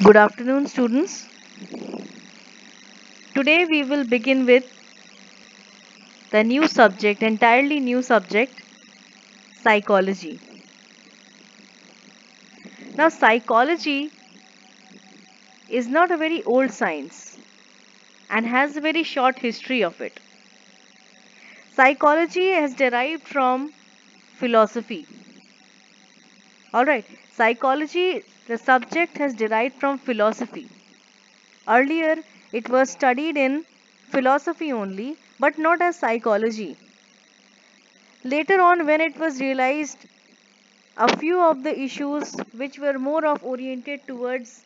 Good afternoon, students. Today we will begin with the new subject, entirely new subject, psychology. Now, psychology is not a very old science and has a very short history of it. Psychology has derived from philosophy. Alright, psychology, the subject has derived from philosophy. Earlier, it was studied in philosophy only, but not as psychology. Later on, when it was realized a few of the issues which were more of oriented towards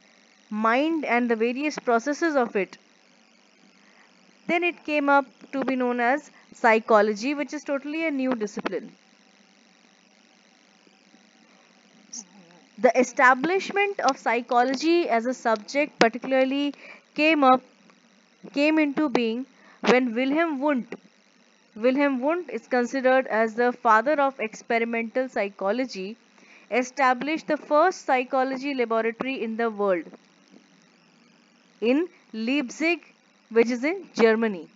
mind and the various processes of it, then it came up to be known as psychology, which is totally a new discipline. The establishment of psychology as a subject particularly came into being when Wilhelm Wundt is considered as the father of experimental psychology, established the first psychology laboratory in the world in Leipzig, which is in Germany.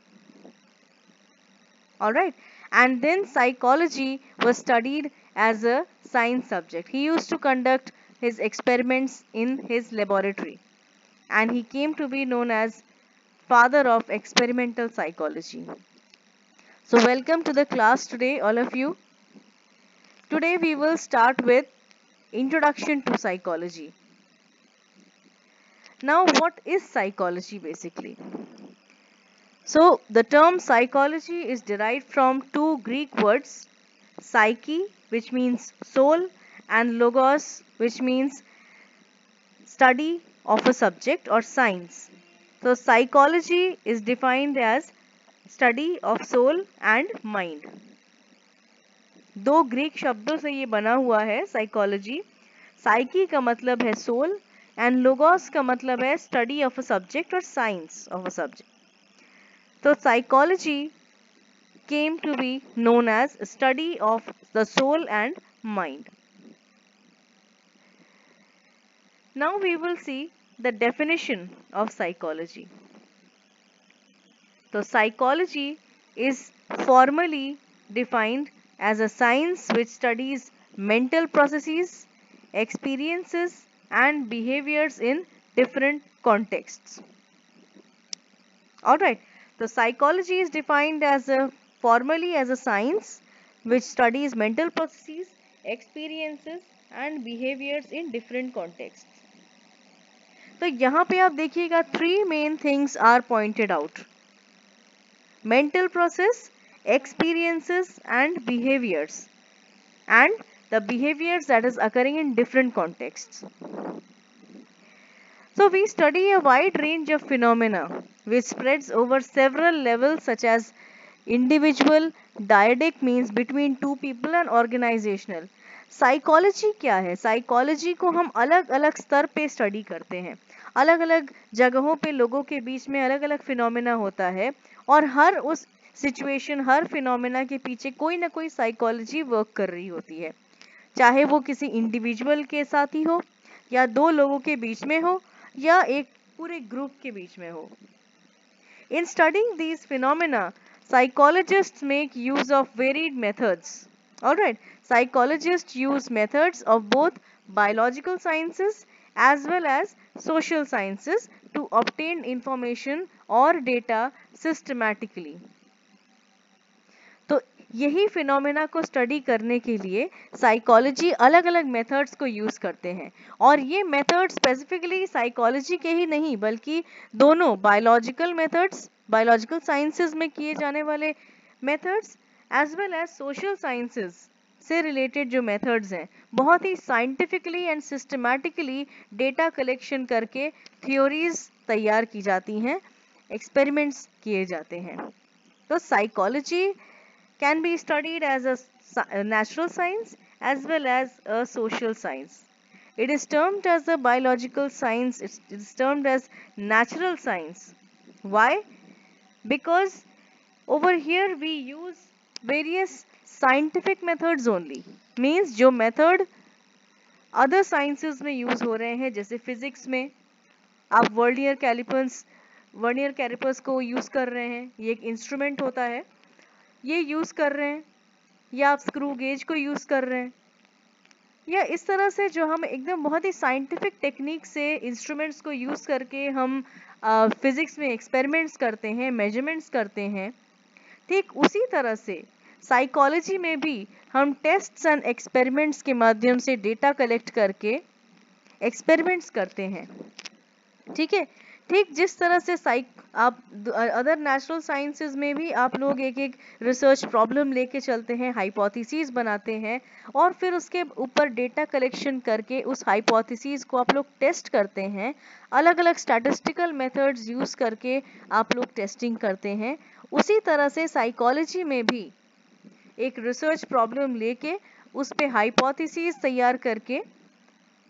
Alright, and then psychology was studied as a science subject. He used to conduct his experiments in his laboratory, and he came to be known as father of experimental psychology. So, welcome to the class today, all of you. Today, we will start with introduction to psychology. Now, what is psychology basically? So, the term psychology is derived from two Greek words, psyche, which means soul, and logos, which means study of a subject or science. So, psychology is defined as study of soul and mind. दो Greek शब्दों से ये बना हुआ है psychology. Psyche का मतलब है सोल एंड लोगोस का मतलब है स्टडी ऑफ अ सब्जेक्ट और साइंस ऑफ अ सब्जेक्ट. तो psychology came to be known as study of the soul and mind. Now we will see the definition of psychology. So psychology is formally defined as a science which studies mental processes, experiences and behaviors in different contexts. Alright, so psychology is defined as a formally as a science which studies mental processes, experiences and behaviors in different contexts. तो यहाँ पे आप देखिएगा three main things are pointed out: mental process, experiences and behaviors, and the behaviors that is occurring in different contexts. So we study a wide range of phenomena which spreads over several levels such as individual, dyadic means between two people and organizational. Psychology क्या है? Psychology को हम अलग अलग स्तर पे study करते हैं, अलग अलग जगहों पे लोगों के बीच में अलग अलग फिनोमेना होता है और हर उस सिचुएशन, हर फिनोमेना के पीछे कोई ना कोई साइकोलॉजी वर्क कर रही होती है, चाहे वो किसी इंडिविजुअल के साथ ही हो या दो लोगों के बीच में हो या एक पूरे ग्रुप के बीच में हो. In studying these phenomena, psychologists make use of varied methods. Alright, psychologists use methods of both biological sciences as well as social sciences to obtain information or data systematically. तो यही फिनोमेना को study करने के लिए psychology अलग अलग methods को use करते हैं, और ये मेथड स्पेसिफिकली साइकोलॉजी के ही नहीं बल्कि दोनों बायोलॉजिकल मेथड्स, बायोलॉजिकल साइंसेज में किए जाने वाले methods as well as social sciences से रिलेटेड जो मेथड्स हैं, बहुत ही scientifically and systematically data collection करके थ्योरीज तैयार की जाती हैं, एक्सपेरिमेंट्स किए जाते हैं. तो psychology can be studied as a natural science as well as a social science. It is termed as a biological science, it is termed as natural science. Why? Because over here we use various scientific methods only. Means जो method other sciences में use हो रहे हैं, जैसे physics में, आप vernier callipers को use कर रहे हैं, ये एक इंस्ट्रूमेंट होता है, ये यूज कर रहे हैं, या आप स्क्रू गेज को यूज कर रहे हैं, या इस तरह से जो हम एकदम बहुत ही साइंटिफिक टेक्निक से इंस्ट्रूमेंट्स को यूज करके हम फिजिक्स में एक्सपेरिमेंट्स करते हैं, मेजरमेंट्स करते हैं, ठीक उसी तरह से साइकोलॉजी में भी हम टेस्ट्स एंड एक्सपेरिमेंट्स के माध्यम से डेटा कलेक्ट करके एक्सपेरिमेंट्स करते हैं। ठीक है, ठीक जिस तरह से आप अदर नेचुरल साइंसेज में भी आप लोग एक एक रिसर्च प्रॉब्लम लेके चलते हैं, हाइपोथेसिस बनाते हैं, और फिर उसके ऊपर डेटा कलेक्शन करके उस हाइपोथेसिस को आप लोग टेस्ट करते हैं, अलग अलग स्टैटिस्टिकल मेथड्स यूज करके आप लोग टेस्टिंग करते हैं। उसी तरह से साइकोलॉजी में भी एक रिसर्च प्रॉब्लम लेके उस पे हाइपोथेसिस तैयार करके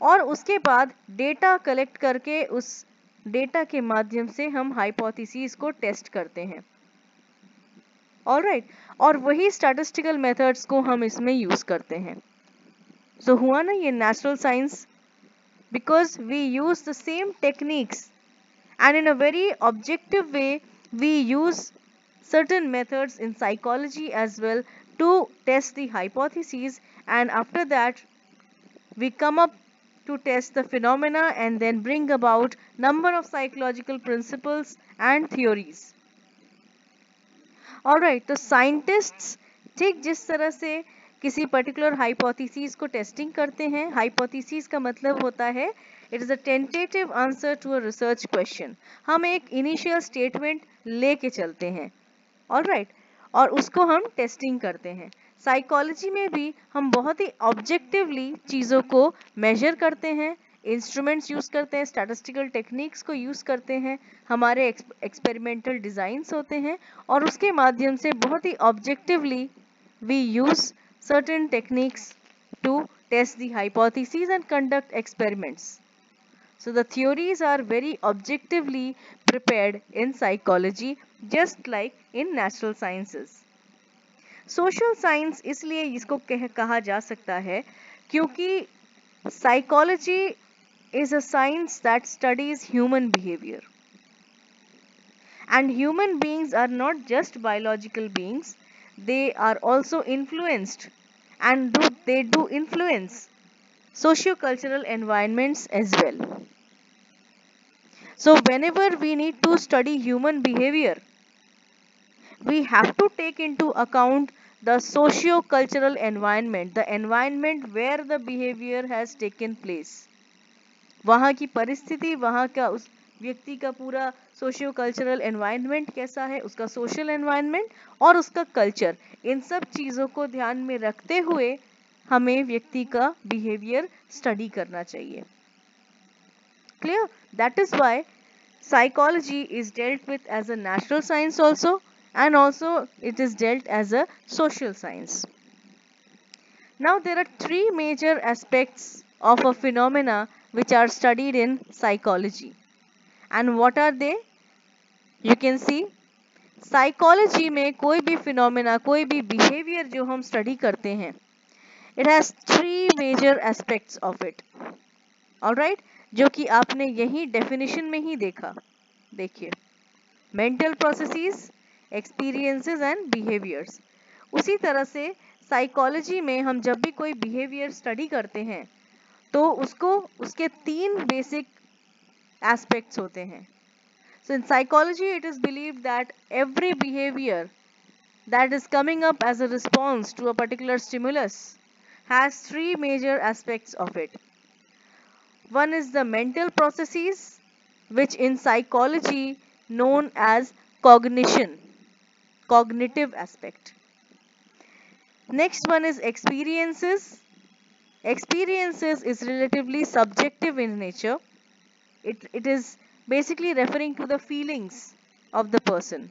और उसके बाद डेटा कलेक्ट करके उस डेटा के माध्यम से हम हाइपोथेसिस को टेस्ट करते हैं। ऑलराइट, और वही स्टैटिस्टिकल मेथड्स को हम इसमें यूज करते हैं। सो हुआ ना ये natural science, because we use the same techniques and in a very objective way we use certain methods in psychology as well to test the hypotheses, and after that we come up to test the phenomena and then bring about number of psychological principles and theories. Alright, तो scientists ठीक जिस तरह से किसी particular hypothesis को testing करते हैं, hypothesis का मतलब होता है it is a tentative answer to a research question. हम एक इनिशियल स्टेटमेंट लेके चलते हैं, ऑलराइट, और उसको हम टेस्टिंग करते हैं। साइकोलॉजी में भी हम बहुत ही ऑब्जेक्टिवली चीज़ों को मेजर करते हैं, इंस्ट्रूमेंट्स यूज करते हैं, स्टैटिस्टिकल टेक्निक्स को यूज करते हैं, हमारे एक्सपेरिमेंटल डिजाइंस होते हैं, और उसके माध्यम से बहुत ही objectively we use certain techniques to test the hypotheses and conduct experiments. So the theories are very objectively prepared in psychology, just like in natural sciences. Social science इसलिए इसको कहा जा सकता है क्योंकि psychology is a science that studies human behavior. And human beings are not just biological beings, they are also influenced and they do influence socio-cultural environments as well. So whenever we need to study human behavior, we have to take into account the socio-cultural environment, the environment where the behavior has taken place. वहाँ की परिस्थिति, वहाँ का उस व्यक्ति का पूरा socio cultural environment कैसा है, उसका सोशल एनवायरनमेंट और उसका कल्चर, इन सब चीज़ों को ध्यान में रखते हुए हमें व्यक्ति का बिहेवियर स्टडी करना चाहिए। Clear? That is why psychology is dealt with as a natural science also, and also it is dealt as a social science. Now there are three major aspects of a phenomena which are studied in psychology. And what are they? You can see, psychology में कोई भी phenomena, कोई भी behavior जो हम study करते हैं, it has three major aspects of it. Alright, जो कि आपने यही definition में ही देखा। देखिए, mental processes, experiences and behaviors. उसी तरह से psychology में हम जब भी कोई behavior study करते हैं तो उसको उसके तीन बेसिक एस्पेक्ट्स होते हैं। So in psychology it is believed that every behavior that is coming up as a response to a particular stimulus has three major aspects of it. One is the mental processes, which in psychology known as cognition, cognitive aspect. Next one is experiences. Experiences is relatively subjective in nature. It is basically referring to the feelings of the person,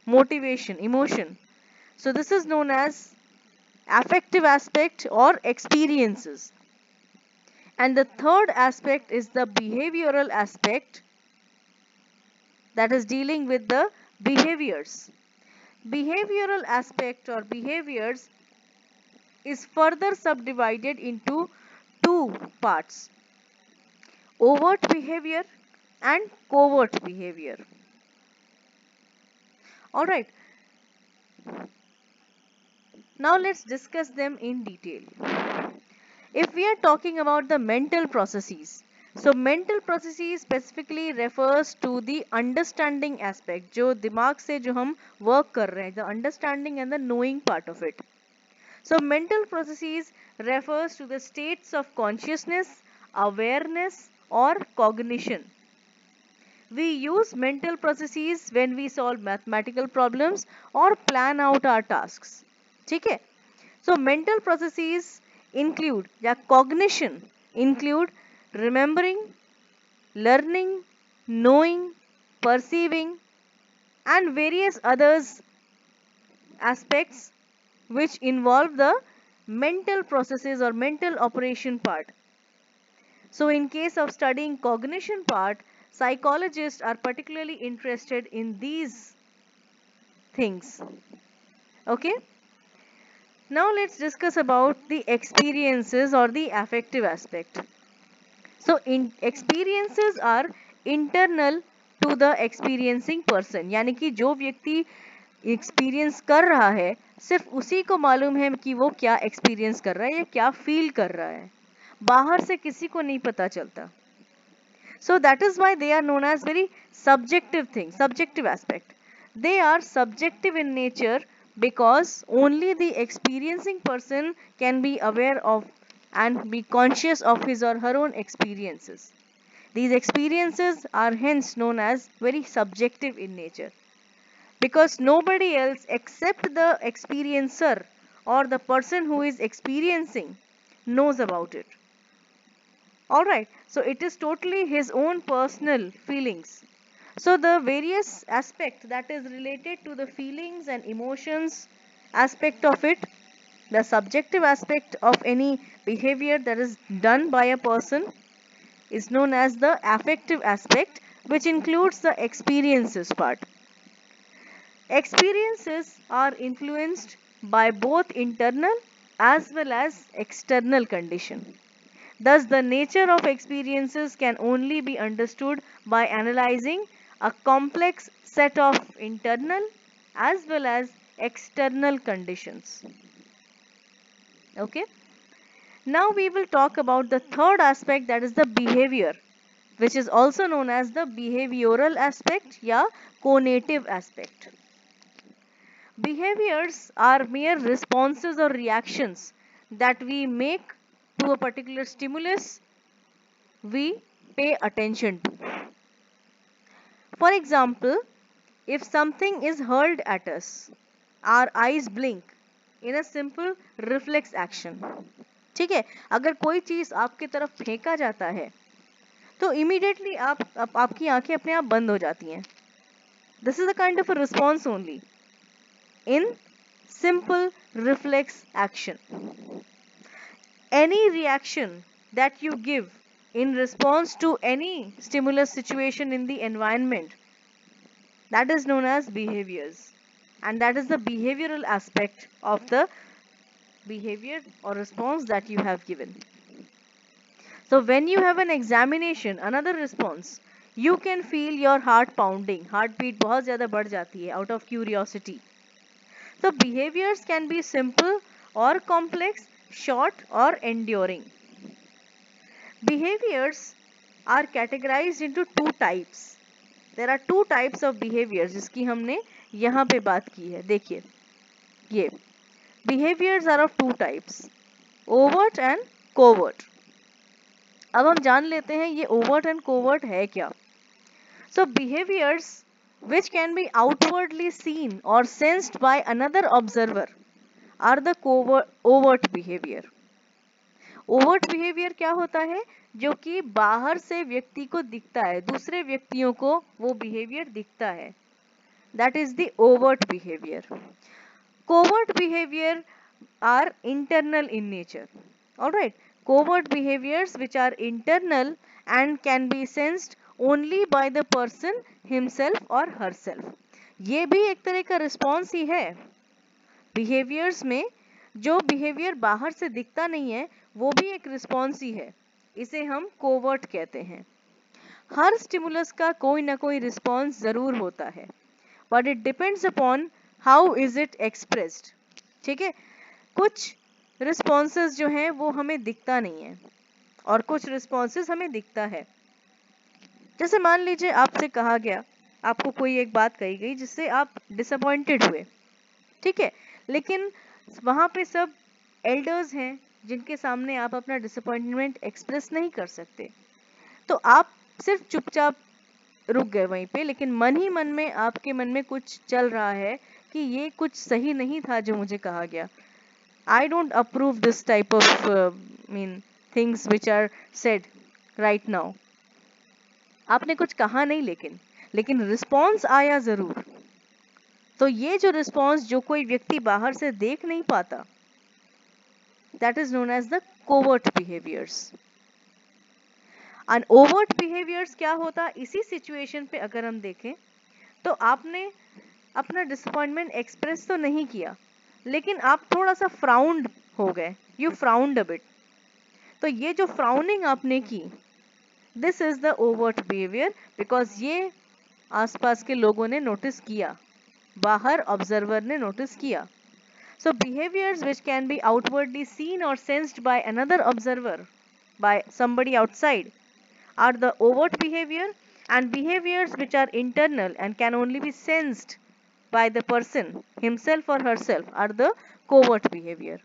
motivation, emotion. So this is known as affective aspect or experiences. And the third aspect is the behavioral aspect, that is dealing with the behaviors. Behavioral aspect or behaviors is further subdivided into two parts: overt behavior and covert behavior. All right, now let's discuss them in detail. If we are talking about the mental processes, so mental processes specifically refers to the understanding aspect, जो दिमाग से जो हम work कर रहे हैं, the understanding and the knowing part of it. So mental processes refers to the states of consciousness, awareness or cognition. We use mental processes when we solve mathematical problems or plan out our tasks. ठीक है? So mental processes include, या cognition include remembering, learning, knowing, perceiving and various others aspects which involve the mental processes or mental operation part. So in case of studying cognition part, psychologists are particularly interested in these things. Okay? Now let's discuss about the experiences or the affective aspect. So experiences are internal to the experiencing person, यानी कि जो व्यक्ति experience कर रहा है सिर्फ उसी को मालूम है कि वो क्या एक्सपीरियंस कर रहा है या क्या फील कर रहा है, बाहर से किसी को नहीं पता चलता. So that is why they are known as very subjective things, subjective aspect. They are subjective in nature because only the experiencing person can be aware of and be conscious of his or her own experiences. These experiences are hence known as very subjective in nature because nobody else except the experiencer or the person who is experiencing knows about it. Alright, so it is totally his own personal feelings. So the various aspect that is related to the feelings and emotions aspect of it, the subjective aspect of any behavior that is done by a person is known as the affective aspect, which includes the experiences part. Experiences are influenced by both internal as well as external condition. Thus, the nature of experiences can only be understood by analyzing a complex set of internal as well as external conditions. Okay. Now we will talk about the third aspect, that is the behavior, which is also known as the behavioral aspect या conative aspect. Behaviors are mere responses or reactions that we make to a particular stimulus we pay attention to. For example, if something is hurled at us, our eyes blink in a simple reflex action. ठीक है, अगर कोई चीज आपकी तरफ फेंका जाता है तो इमीडिएटली आपकी आंखें अपने आप बंद हो जाती हैं. This is a kind of a response only in simple reflex action. Any reaction that you give in response to any stimulus situation in the environment, that is known as behaviors, and that is the behavioral aspect of the behavior or response that you have given. So when you have an examination, another response, you can feel your heart pounding, heartbeat बहुत ज़्यादा बढ़ जाती है out of curiosity. So behaviors can be simple or complex, short or enduring. Behaviors are categorized into two types. There are two types of behaviors जिसकी हमने यहाँ पे बात की है. देखिए ये behaviors are of two types, overt and covert. अब हम जान लेते हैं ये overt and covert है क्या. So behaviors which can be outwardly seen or sensed by another observer are the overt behavior. Overt behavior क्या होता है, जो कि बाहर से व्यक्ति को दिखता है, दूसरे व्यक्तियों को वो behavior दिखता है. That is the overt behavior. Covert behavior are internal in nature. Alright, covert behaviors which are internal and can be sensed only by the person himself or herself. ये भी एक तरह का रिस्पॉन्स ही है. बिहेवियर्स में जो बिहेवियर बाहर से दिखता नहीं है वो भी एक रिस्पॉन्स ही है, इसे हम कोवर्ट कहते हैं. हर स्टिमुलस का कोई ना कोई रिस्पॉन्स जरूर होता है, but it depends upon how is it expressed. ठीक है, कुछ रिस्पॉन्सेस जो हैं वो हमें दिखता नहीं है और कुछ रिस्पॉन्सेस हमें दिखता है। जैसे मान लीजिए आपसे कहा गया, आपको कोई एक बात कही गई जिससे आप डिसअपॉइंटेड हुए, ठीक है, लेकिन वहां पे सब एल्डर्स हैं जिनके सामने आप अपना डिसअपॉइंटमेंट एक्सप्रेस नहीं कर सकते, तो आप सिर्फ चुपचाप रुक गए वहीं पे, लेकिन मन ही मन में आपके मन में कुछ चल रहा है कि ये कुछ सही नहीं था जो मुझे कहा गया। I don't approve this type of mean things which are said right now. आपने कुछ कहा नहीं, लेकिन रिस्पॉन्स आया जरूर। तो ये जो रिस्पॉन्स जो कोई व्यक्ति बाहर से देख नहीं पाता, that is known as the covert behaviours. And overt behaviours क्या होता, इसी सिचुएशन पे अगर हम देखें तो आपने अपना डिसअपॉइंटमेंट एक्सप्रेस तो नहीं किया, लेकिन आप थोड़ा सा फ्राउंड हो गए, यू फ्राउंड अ बिट। तो ये जो फ्राउनिंग आपने की, this is the overt behaviour, because ये आसपास के लोगों ने नोटिस किया, बाहर ऑब्जर्वर ने नोटिस किया। So behaviors which can be outwardly seen or sensed by another observer, by somebody outside, are the overt behavior, and behaviors which are internal and can only be sensed by the person himself or herself are the covert behavior.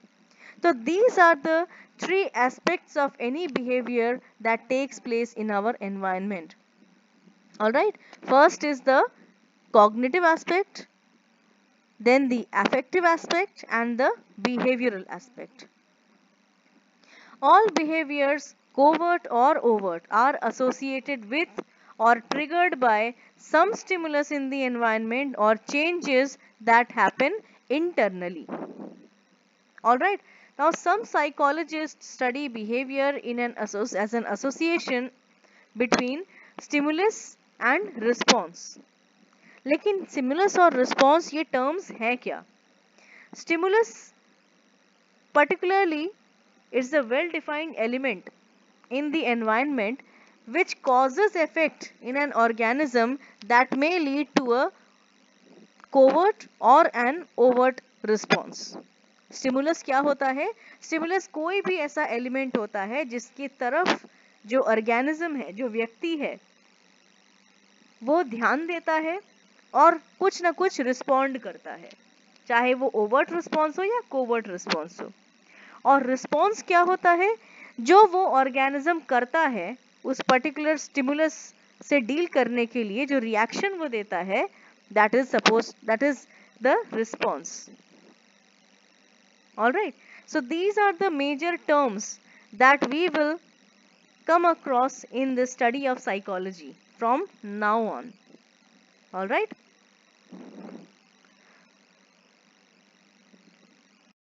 So these are the three aspects of any behavior that takes place in our environment. All right, first is the cognitive aspect, then the affective aspect, and the behavioral aspect. All behaviors, covert or overt, are associated with or triggered by some stimulus in the environment or changes that happen internally. Alright, now some psychologists study behavior in as an association between stimulus and response. लेकिन stimulus और response ये terms हैं क्या? Stimulus particularly is a well-defined element in the environment which causes effect in an organism that may lead to a covert or an overt response. Stimulus क्या होता है? Stimulus कोई भी ऐसा एलिमेंट होता है जिसकी तरफ जो ऑर्गेनिज्म है, जो व्यक्ति है, वो ध्यान देता है और कुछ ना कुछ रिस्पॉन्ड करता है, चाहे वो ओवर्ट रिस्पॉन्स हो या कोवर्ट रिस्पॉन्स हो। और रिस्पॉन्स क्या होता है? जो वो ऑर्गेनिज्म करता है उस पर्टिकुलर स्टिमुलस से डील करने के लिए जो रिएक्शन वो देता है, that is the response. All right, so these are the major terms that we will come across in the study of psychology from now on. All right.